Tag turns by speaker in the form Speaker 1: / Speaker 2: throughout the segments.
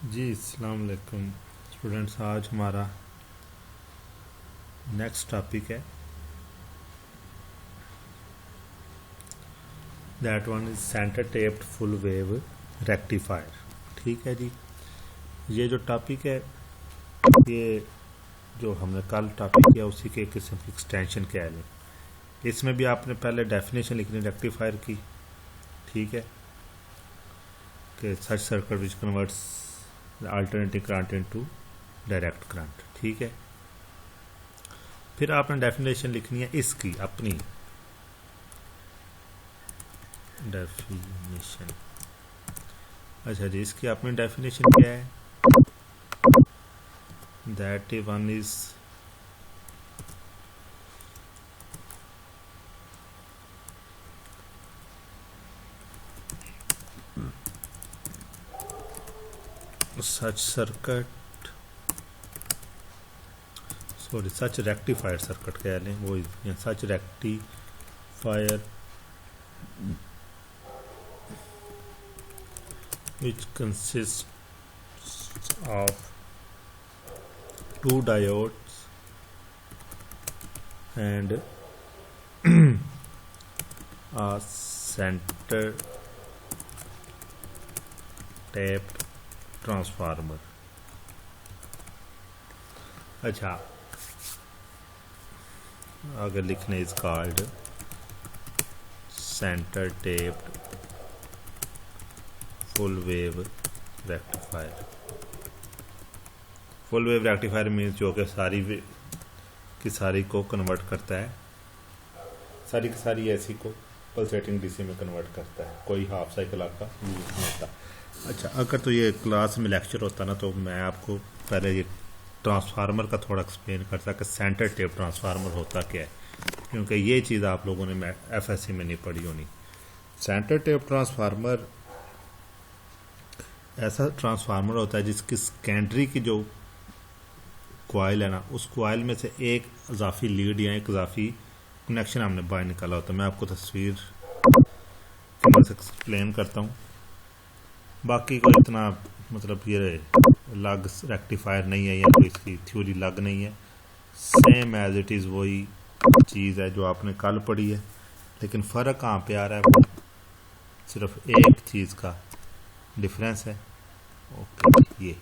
Speaker 1: जी अस्सलाम वालेकुम स्टूडेंट्स। आज हमारा नेक्स्ट टॉपिक है that one is centre taped full wave rectifier. ठीक है जी। ये जो टॉपिक है, ये जो हमने कल टॉपिक किया उसी के किस्म की एक्सटेंशन कह लें। इसमें भी आपने पहले डेफिनेशन लिखनी रेक्टिफायर की। ठीक है कि such circuit which converts alternating current into direct current. ठीक है, फिर आपने डेफिनेशन लिखनी है इसकी अपनी डेफिनेशन। अच्छा जी, इसकी अपनी डेफिनेशन क्या है? That one is such circuit, sorry such rectifier circuit कह लें, वो सच rectifier which consists of two diodes and a center tapped transformer। अच्छा, अगर लिखने is called centre taped full wave rectifier. Full wave rectifier means जो कि सारी की सारी को कन्वर्ट करता है, सारी की सारी ऐसी को पल्सेटिंग डीसी में कन्वर्ट करता है, कोई हाफ साइकिल आपका यूज नहीं होता। अच्छा, अगर तो ये क्लास में लेक्चर होता ना तो मैं आपको पहले ये ट्रांसफार्मर का थोड़ा एक्सप्लेन करता कि सेंटर टेप ट्रांसफार्मर होता क्या है, क्योंकि ये चीज़ आप लोगों ने एफएससी में नहीं पढ़ी होनी। सेंटर टेप ट्रांसफार्मर ऐसा ट्रांसफार्मर होता है जिसकी सेकेंडरी की जो कॉइल है ना, उस कॉइल में से एक इजाफी लीड या एक इजाफी कनेक्शन हमने बाहर निकाला होता है। मैं आपको तस्वीर से एक्सप्लेन करता हूँ। बाकी कोई इतना मतलब ये लग रेक्टिफायर नहीं है या कोई इसकी थ्योरी लग नहीं है, सेम एज इट इज़ वही चीज़ है जो आपने कल पढ़ी है। लेकिन फ़र्क कहाँ पे आ रहा है, वो सिर्फ एक चीज़ का डिफरेंस है। ओके,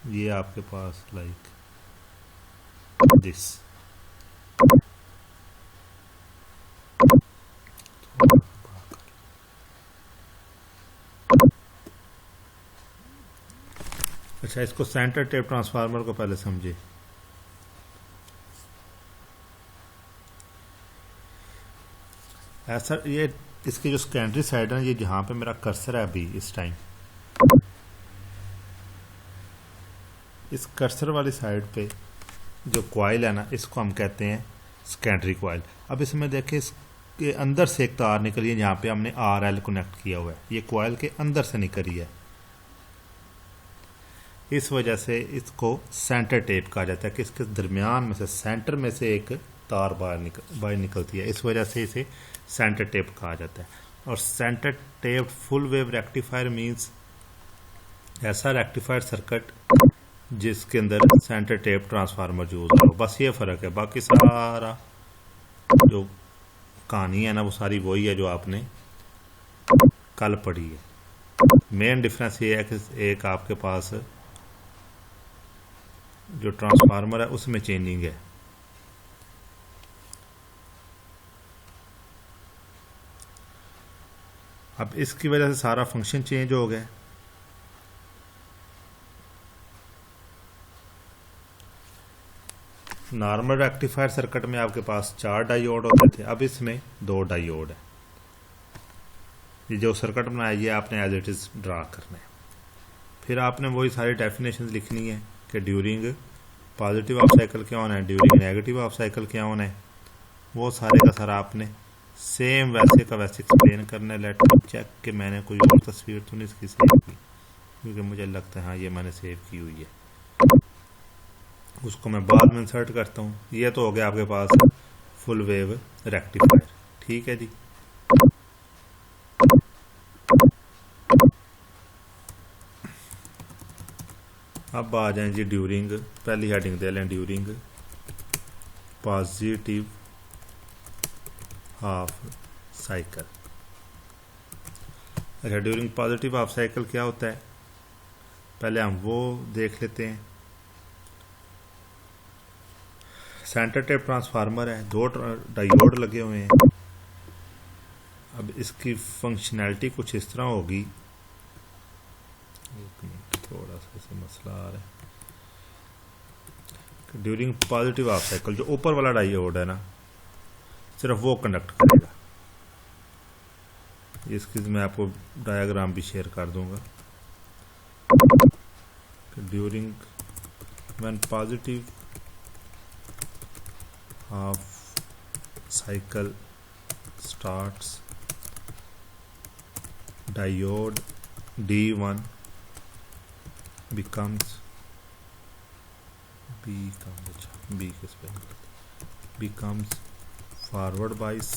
Speaker 1: ये आपके पास लाइक दिस। अच्छा, इसको सेंटर टेप ट्रांसफार्मर को पहले समझे। ऐसा ये इसकी जो सेकेंडरी साइड है, ये जहाँ पे मेरा कर्सर है अभी इस टाइम, इस कर्सर वाली साइड पे जो कॉइल है ना, इसको हम कहते हैं सेकेंडरी कॉइल। अब इसमें देखें, इसके अंदर से एक तार निकली है जहाँ पे हमने आर एल कनेक्ट किया हुआ है, ये कॉइल के अंदर से निकली है। इस वजह से इसको सेंटर टेप कहा जाता है कि इसके दरमियान में से सेंटर में से एक तार बाहर निकलती है, इस वजह से इसे सेंटर टेप कहा जाता है। और centre tap full wave rectifier means ऐसा रेक्टिफायर सर्किट जिसके अंदर सेंटर टेप ट्रांसफार्मर यूज हो, बस ये फ़र्क है। बाकी सारा जो कहानी है ना, वो सारी वही है जो आपने कल पढ़ी है। मेन डिफरेंस ये है कि एक आपके पास जो ट्रांसफार्मर है उसमें चेंजिंग है, अब इसकी वजह से सारा फंक्शन चेंज हो गया। नॉर्मल रेक्टिफायर सर्किट में आपके पास 4 डायोड होते थे, अब इसमें 2 डायोड है। ये जो सर्किट बनाया ये आपने एज इट इज़ ड्रा करना है। फिर आपने वही सारी डेफिनेशन लिखनी है कि ड्यूरिंग पॉजिटिव ऑफ साइकिल क्या होना है, ड्यूरिंग नेगेटिव ऑफ साइकिल क्या होना है, वो सारे का सारा आपने सेम वैसे का वैसे एक्सप्लेन करना है। लेट मी चेक कि मैंने कोई और तस्वीर तो नहीं इसकी सेव की, क्योंकि मुझे लगता है हाँ ये मैंने सेव की हुई है, उसको मैं बाद में इंसर्ट करता हूँ। ये तो हो गया आपके पास फुल वेव रेक्टिफायर। ठीक है जी। अब आ जाए जी ड्यूरिंग, पहली हेडिंग दे लें ड्यूरिंग पॉजिटिव हाफ साइकिल। अच्छा, ड्यूरिंग पॉजिटिव हाफ साइकिल क्या होता है, पहले हम वो देख लेते हैं। सेंटर टेप ट्रांसफार्मर है, 2 डायोड लगे हुए हैं। अब इसकी फंक्शनैलिटी कुछ इस तरह होगी, एक मिनट थोड़ा सा इसे मसला आ रहा है। ड्यूरिंग पॉजिटिव हाफ साइकिल जो ऊपर वाला डायोड है ना, सिर्फ वो कंडक्ट करेगा। इसकी मैं आपको डायग्राम भी शेयर कर दूंगा। During when positive half cycle starts, diode D1 becomes becomes forward bias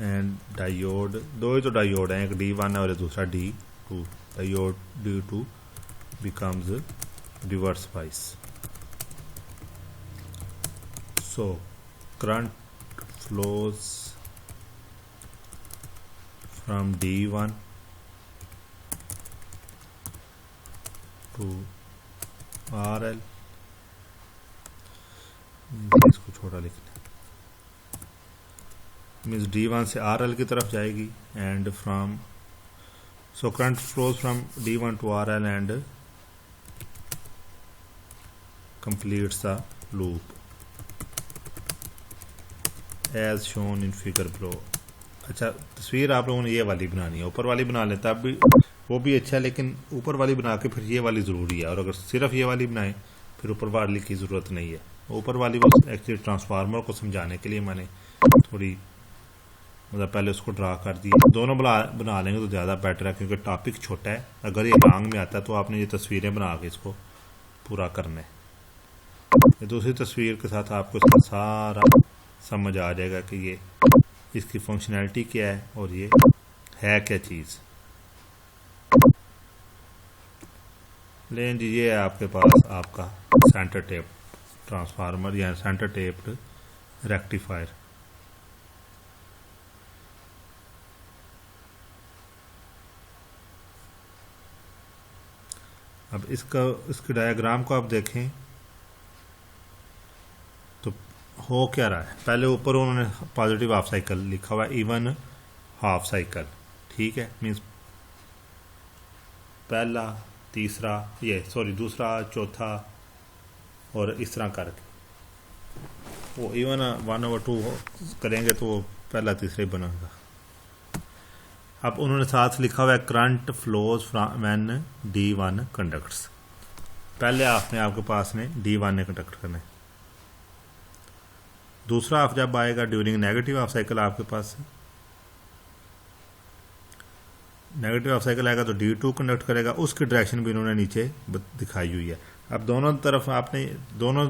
Speaker 1: and diode, दो ही तो डायोड हैं, एक D1 है और दूसरा D2, diode D2 becomes reverse bias. So current flows from D1 to RL, इसको छोटा लिखना, मीन्स D1 से RL की तरफ जाएगी and from, so current flows from D1 to RL and completes the loop as shown in figure below. अच्छा, तस्वीर आप लोगों ने ये वाली बनानी है, ऊपर वाली बना लें तब भी वो भी अच्छा है, लेकिन ऊपर वाली बना के फिर ये वाली ज़रूरी है, और अगर सिर्फ ये वाली बनाएं फिर ऊपर वाली की ज़रूरत नहीं है। ऊपर वाली बस एक्चुअली ट्रांसफार्मर को समझाने के लिए मैंने थोड़ी मतलब पहले उसको ड्रा कर दिया। दोनों बना लेंगे तो ज़्यादा बेटर है, क्योंकि टॉपिक छोटा है। अगर ये रंग में आता है तो आपने ये तस्वीरें बना के इसको पूरा करना है। दूसरी तस्वीर के साथ आपको इसका सारा समझ आ जाएगा कि ये इसकी फंक्शनैलिटी क्या है और ये है क्या चीज़। लेकिन जी ये है आपके पास आपका सेंटर टेप ट्रांसफार्मर या सेंटर टेप्ड रेक्टिफायर। अब इसके डायग्राम को आप देखें तो हो क्या रहा है। पहले ऊपर उन्होंने पॉजिटिव हाफ साइकिल लिखा हुआ है, इवन हाफ साइकिल, ठीक है, मीन्स पहला तीसरा दूसरा चौथा और इस तरह करके वो इवन 1/2 करेंगे तो वो पहला तीसरा ही बनेगा। अब उन्होंने साथ लिखा हुआ है current flows when D1 conducts. पहले आपने आपके पास ने D1 ने कंडक्ट करना है। दूसरा हाफ जब आएगा ड्यूरिंग नेगेटिव हाफ साइकिल, आपके पास नेगेटिव हाफ साइकिल आएगा तो D2 कंडक्ट करेगा। उसकी डायरेक्शन भी इन्होंने नीचे दिखाई हुई है। अब दोनों तरफ आपने दोनों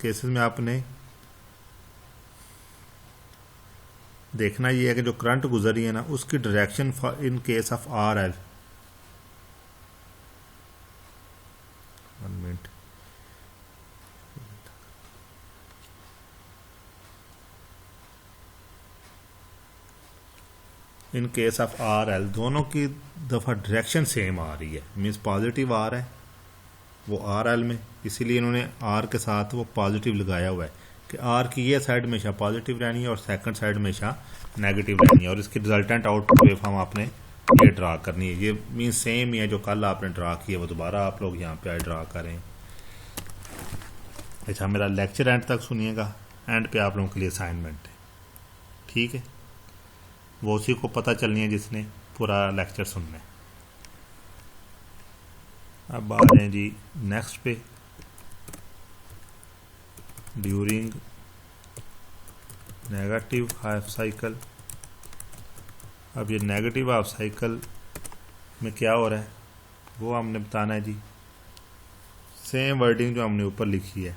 Speaker 1: केसेस में आपने देखना ये है कि जो करंट गुजर रही है ना उसकी direction in case of RL, 1 minute, in case of RL दोनों की दफ़ा डायरेक्शन सेम आ रही है, मीन्स पॉजिटिव आ रहा है वो RL में, इसीलिए इन्होंने R के साथ वो पॉजिटिव लगाया हुआ है कि R की ये साइड हमेशा पॉजिटिव रहनी है और सेकंड साइड हमेशा नेगेटिव रहनी है। और इसकी रिजल्टेंट आउटपुट वेवफॉर्म आपने ये ड्रा करनी है। ये मीन्स सेम ही है जो कल आपने ड्रा किया, वो दोबारा आप लोग यहाँ पे ड्रा करें। अच्छा, मेरा लेक्चर एंड तक सुनिएगा, एंड पे आप लोगों के लिए असाइनमेंट है, ठीक है, वो उसी को पता चलनी है जिसने पूरा लेक्चर सुनना है। अब आ जाए जी नेक्स्ट पे, ड्यूरिंग नेगेटिव हाफ साइकिल। अब ये नेगेटिव हाफ साइकिल में क्या हो रहा है वो हमने बताना है जी। सेम वर्डिंग जो हमने ऊपर लिखी है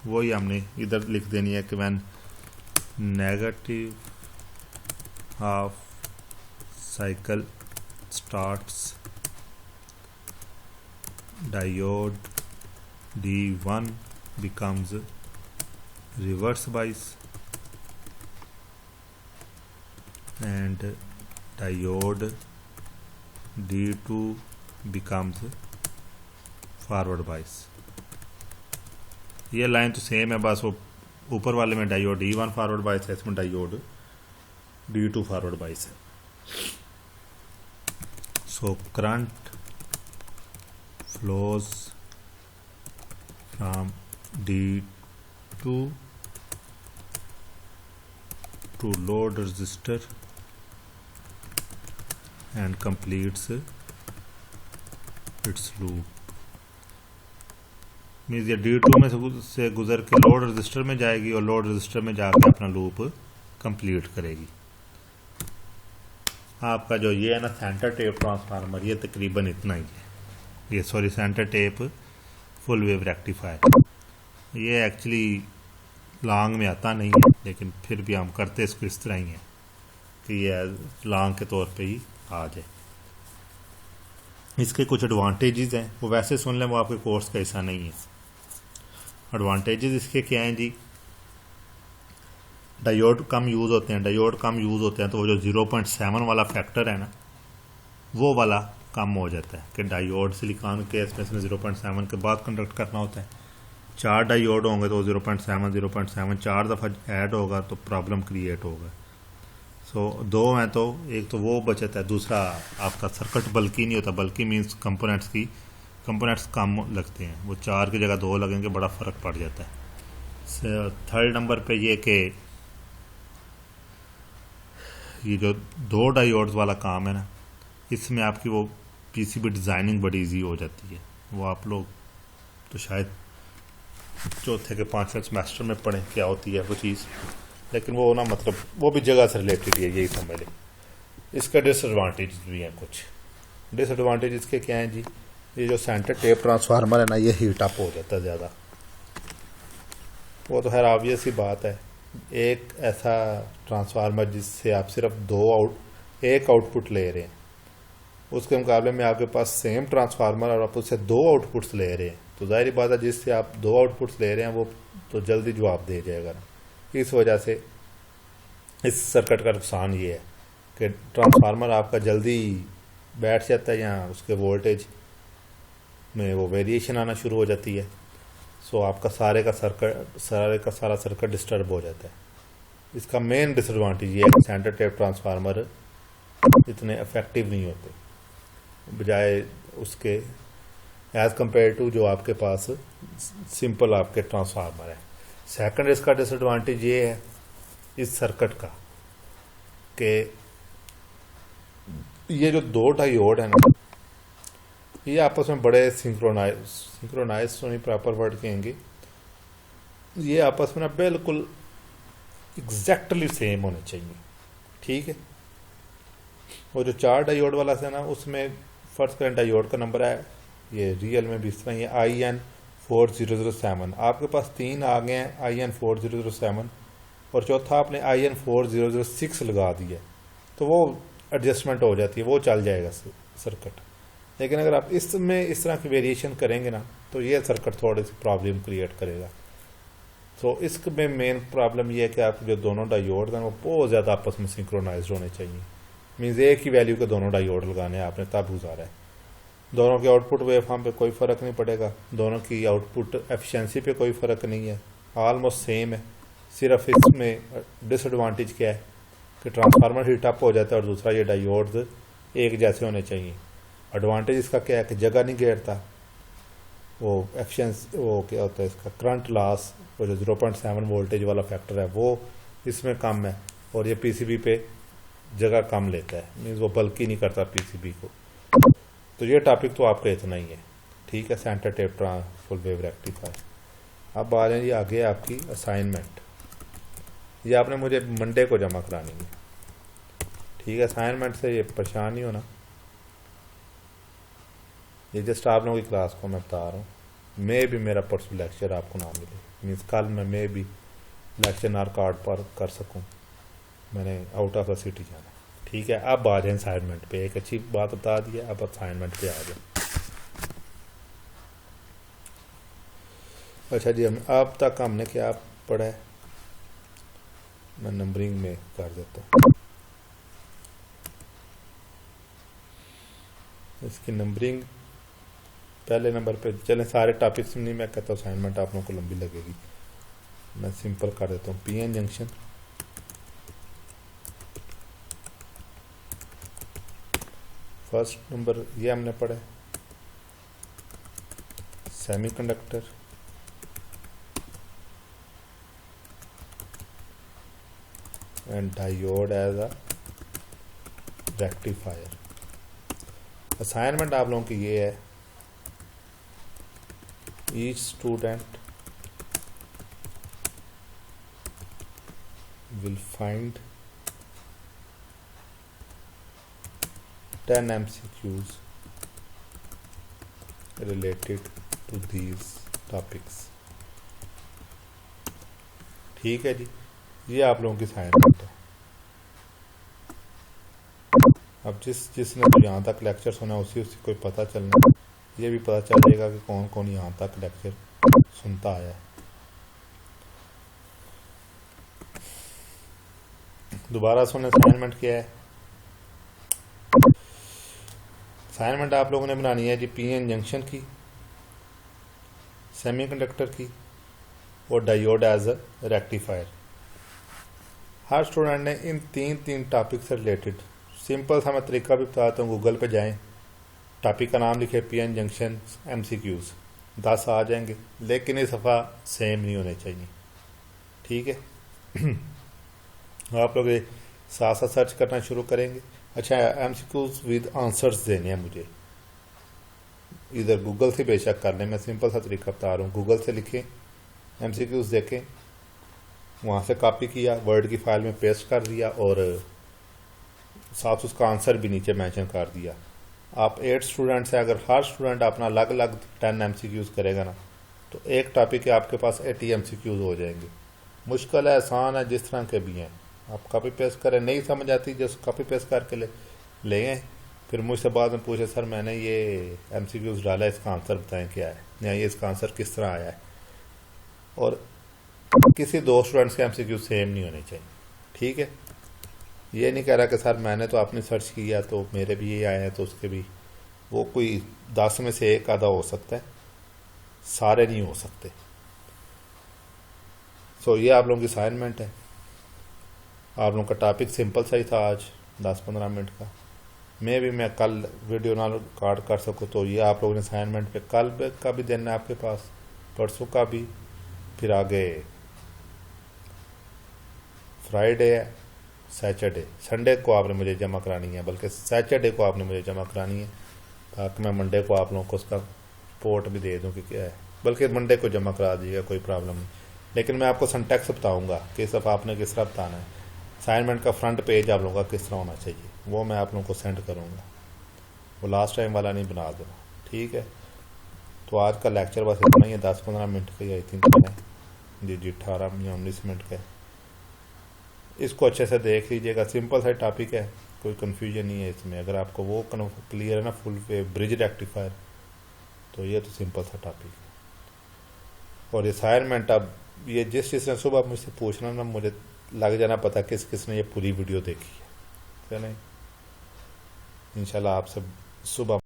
Speaker 1: वही हमने इधर लिख देनी है कि when negative half cycle starts diode D1 becomes reverse bias and diode D2 becomes forward बाइस। ये लाइन तो सेम है, बस वो ऊपर वाले में डायोड D1 फॉरवर्ड बाइस है, इसमें डायोड D2 फॉरवर्ड बाइस है। So current flows from D2 to load register and completes its loop। Means ये D2 में से गुजर के लोड रजिस्टर में जाएगी और लोड रजिस्टर में जाकर अपना लूप कंप्लीट करेगी। आपका जो ये है ना सेंटर टेप ट्रांसफार्मर, ये तकरीबन इतना ही है। ये sorry centre tap full wave rectifier, ये एक्चुअली लॉन्ग में आता नहीं है, लेकिन फिर भी हम करते इसको इस तरह ही है कि ये लॉन्ग के तौर पे ही आ जाए। इसके कुछ एडवांटेजेस हैं, वो वैसे सुन लें, वो आपके कोर्स का हिस्सा नहीं है। एडवांटेजेस इसके क्या हैं जी? डायोड कम यूज़ होते हैं, डायोड कम यूज़ होते हैं तो वो जो 0.7 वाला फैक्टर है ना, वो वाला कम हो जाता है कि डायोड सिलिकॉन के इसमें 0.7 के बाद कंडक्ट करना होता है। 4 डायोड होंगे तो 0.7 4 दफ़ा ऐड होगा तो प्रॉब्लम क्रिएट होगा। सो 2 हैं तो एक तो वो बचत है, दूसरा आपका सर्किट बल्कि नहीं होता। बल्कि मीन्स कंपोनेंट्स कम लगते हैं, वो 4 की जगह 2 लगेंगे, बड़ा फ़र्क पड़ जाता है। थर्ड नंबर पे ये कि ये जो 2 डायोड्स वाला काम है ना, इसमें आपकी वो पीसीबी डिज़ाइनिंग बड़ी इजी हो जाती है। वो आप लोग तो शायद चौथे के 5वें सेमेस्टर में पढ़ें क्या होती है वो चीज़, लेकिन वो ना मतलब वो भी जगह से रिलेटेड है, यही समझ लें। इसका डिसएडवांटेज भी हैं कुछ। डिसएडवांटेज इसके क्या हैं जी? ये जो सेंटर टेप ट्रांसफार्मर है ना, ये हीट अप हो जाता है ज़्यादा। वो तो खैर ऑब्वियस ही बात है, एक ऐसा ट्रांसफार्मर जिससे आप सिर्फ एक आउटपुट ले रहे हैं, उसके मुकाबले में आपके पास सेम ट्रांसफार्मर और आप उससे 2 आउटपुट्स ले रहे हैं, तो जाहिर बात है जिससे आप 2 आउटपुट्स ले रहे हैं वो तो जल्दी जवाब दे जाएगा ना। इस वजह से इस सर्किट का नुकसान ये है कि ट्रांसफार्मर आपका जल्दी बैठ जाता है या उसके वोल्टेज में वो वेरिएशन आना शुरू हो जाती है। सो आपका सारा का सर्किट डिस्टर्ब हो जाता है। इसका मेन डिसएडवांटेज ये है कि सेंटर टेप ट्रांसफार्मर इतने इफेक्टिव नहीं होते बजाय उसके एज़ कम्पेयर टू जो आपके पास सिंपल आपके ट्रांसफार्मर है। सेकंड इसका डिसएडवांटेज ये है इस सर्किट का कि ये जो 2 डायोड है ना, ये आपस में बड़े सिंक्रोनाइज तो नहीं प्रॉपर वर्ड कहेंगे, ये आपस में ना बिल्कुल एग्जैक्टली सेम होने चाहिए। ठीक है, वो जो 4 डायोड वाला है ना, उसमें फर्स्ट करंट डायोड का नंबर है, ये रियल में भी इस तरह ही IN4007। आपके पास 3 आ गए हैं IN4007 और चौथा आपने IN4006 लगा दिया, तो वो एडजस्टमेंट हो जाती है, वो चल जाएगा सर्किट। लेकिन अगर आप इसमें इस तरह की वेरिएशन करेंगे ना, तो ये सर्किट थोड़ी सी प्रॉब्लम क्रिएट करेगा। तो इसमें मेन प्रॉब्लम ये है कि आपके जो दोनों डायोड हैं वो बहुत ज़्यादा आपस में सिंक्रोनाइज होने चाहिए। मीन्स एक ही वैल्यू के दोनों डायोड लगाने हैं आपने, तब गुजारा है। दोनों के आउटपुट वेवफॉर्म पे कोई फ़र्क नहीं पड़ेगा, दोनों की आउटपुट एफिशिएंसी पे कोई फ़र्क नहीं है, ऑलमोस्ट सेम है। सिर्फ इसमें डिसएडवांटेज क्या है कि ट्रांसफार्मर हीट अप हो जाता है और दूसरा ये डायोड्स एक जैसे होने चाहिए। एडवांटेज इसका क्या है कि जगह नहीं घेरता, वो एफिशिएंसी वो क्या होता है इसका करंट लॉस, वो जो 0.7 वोल्टेज वाला फैक्टर है वो इसमें कम है, और ये पीसीबी पे जगह कम लेता है, मीन्स वो बल्कि नहीं करता पीसीबी को। तो ये टॉपिक तो आपका इतना ही है। ठीक है, centre tap full wave rectifier. अब आ जाए आगे आपकी असाइनमेंट, ये आपने मुझे मंडे को जमा करानी है। ठीक है, असाइनमेंट से ये परेशान नहीं होना, ये जस्ट आप लोगों की क्लास को मैं बता रहा हूँ। मे भी मेरा परसों लेक्चर आपको ना मिले, मीन्स कल मैं मे भी लेक्चर ना रिकॉर्ड पर कर सकूँ, मैंने आउट ऑफ द सिटी जाना। ठीक है, अब आ जाए असाइनमेंट पे। एक अच्छी बात बता दी है, अब असाइनमेंट पे आ जाए। अच्छा जी, हम अब तक हमने क्या पढ़ा है, मैं नंबरिंग में कर देता हूँ। इसकी नंबरिंग पहले नंबर पे चलें, सारे टॉपिक्स नहीं, मैं कहता हूँ असाइनमेंट आप लोगों को लंबी लगेगी, मैं सिंपल कर देता हूँ। पीएन जंक्शन, फर्स्ट नंबर ये हमने पढ़ा है। Semiconductor, and diode as a rectifier. Assignment आप लोगों की ये है, each student will find 10 MCQs related to these topics। ठीक है जी, ये आप लोगों की असाइनमेंट है। अब जिसने तो यहाँ तक लेक्चर सुना उसी को पता चलना, ये भी पता चल जाएगा कि कौन कौन यहाँ तक लेक्चर सुनता आया है। दोबारा सुने, असाइनमेंट क्या है। असाइनमेंट आप लोगों ने बनानी है जी पीएन जंक्शन की, सेमीकंडक्टर की और डायोड एज अ रेक्टिफायर। हर स्टूडेंट ने इन तीन टॉपिक से रिलेटेड सिंपल सा मैं तरीका भी बताता हूँ। गूगल पे जाएं, टॉपिक का नाम लिखे पीएन जंक्शन MCQs, 10 आ जाएंगे, लेकिन ये सफ़ा सेम नहीं होने चाहिए। ठीक है आप लोग साथ साथ सर्च करना शुरू करेंगे। अच्छा, MCQs विद आंसर्स देने हैं मुझे, इधर गूगल से बेशक कर लें, मैं सिंपल सा तरीका बता रहा हूँ। गूगल से लिखें, MCQs देखें, वहाँ से कॉपी किया, वर्ड की फाइल में पेस्ट कर दिया और साथ उसका आंसर भी नीचे मेंशन कर दिया। आप 8 स्टूडेंट से अगर हर स्टूडेंट अपना अलग अलग 10 MCQs करेगा ना, तो एक टॉपिक के आपके पास 80 MCQs हो जाएंगे। मुश्किल है, आसान है, जिस तरह के भी हैं आप कॉपी पेस्ट करें। नहीं समझ आती जस्ट कॉपी पेस्ट करके लें, फिर मुझसे बाद में पूछे सर मैंने ये MCQs डाला, इसका आंसर बताएं क्या है, या ये इसका आंसर किस तरह आया है। और किसी 2 स्टूडेंट्स के MCQ सेम नहीं होने चाहिए। ठीक है, ये नहीं कह रहा कि सर मैंने तो आपने सर्च किया तो मेरे भी ये आए हैं तो उसके भी, वो कोई 10 में से एक आधा हो सकता है, सारे नहीं हो सकते। सो ये आप लोगों की असाइनमेंट है। आप लोगों का टॉपिक सिंपल सा ही था आज, 10-15 मिनट का। मैं कल वीडियो ना रिकॉर्ड कर सकूँ, तो ये आप लोगों ने असाइनमेंट पे कल का भी देना है आपके पास, परसों का भी, फिर आगे फ्राइडे है, सैटरडे, संडे को आपने मुझे जमा करानी है, बल्कि सैटरडे को आपने मुझे जमा करानी है, ताकि मैं मंडे को आप लोगों को उसका रिपोर्ट भी दे दूं कि क्या है। बल्कि मंडे को जमा करा दीजिएगा, कोई प्रॉब्लम नहीं। लेकिन मैं आपको सिंटैक्स बताऊंगा कि सब आपने किस तरह बताना है। असाइनमेंट का फ्रंट पेज आप लोगों का किस तरह होना चाहिए, वो मैं आप लोगों को सेंड करूँगा, वो लास्ट टाइम वाला नहीं बना देना। ठीक है, तो आज का लेक्चर बस इतना ही है, 10-15 मिनट का ही आई थिंक है जी 18 या 19 मिनट का है। इसको अच्छे से देख लीजिएगा, सिंपल सा टॉपिक है, कोई कन्फ्यूजन नहीं है इसमें। अगर आपको वो क्लियर है ना, फुल वे ब्रिज रेक्टिफायर, तो ये तो सिंपल सा टॉपिक है। और असाइनमेंट अब ये जिसने सुबह मुझसे पूछना ना, मुझे लग जाना पता किसने ये पूरी वीडियो देखी है। चलें, इंशाल्लाह आप सब सुबह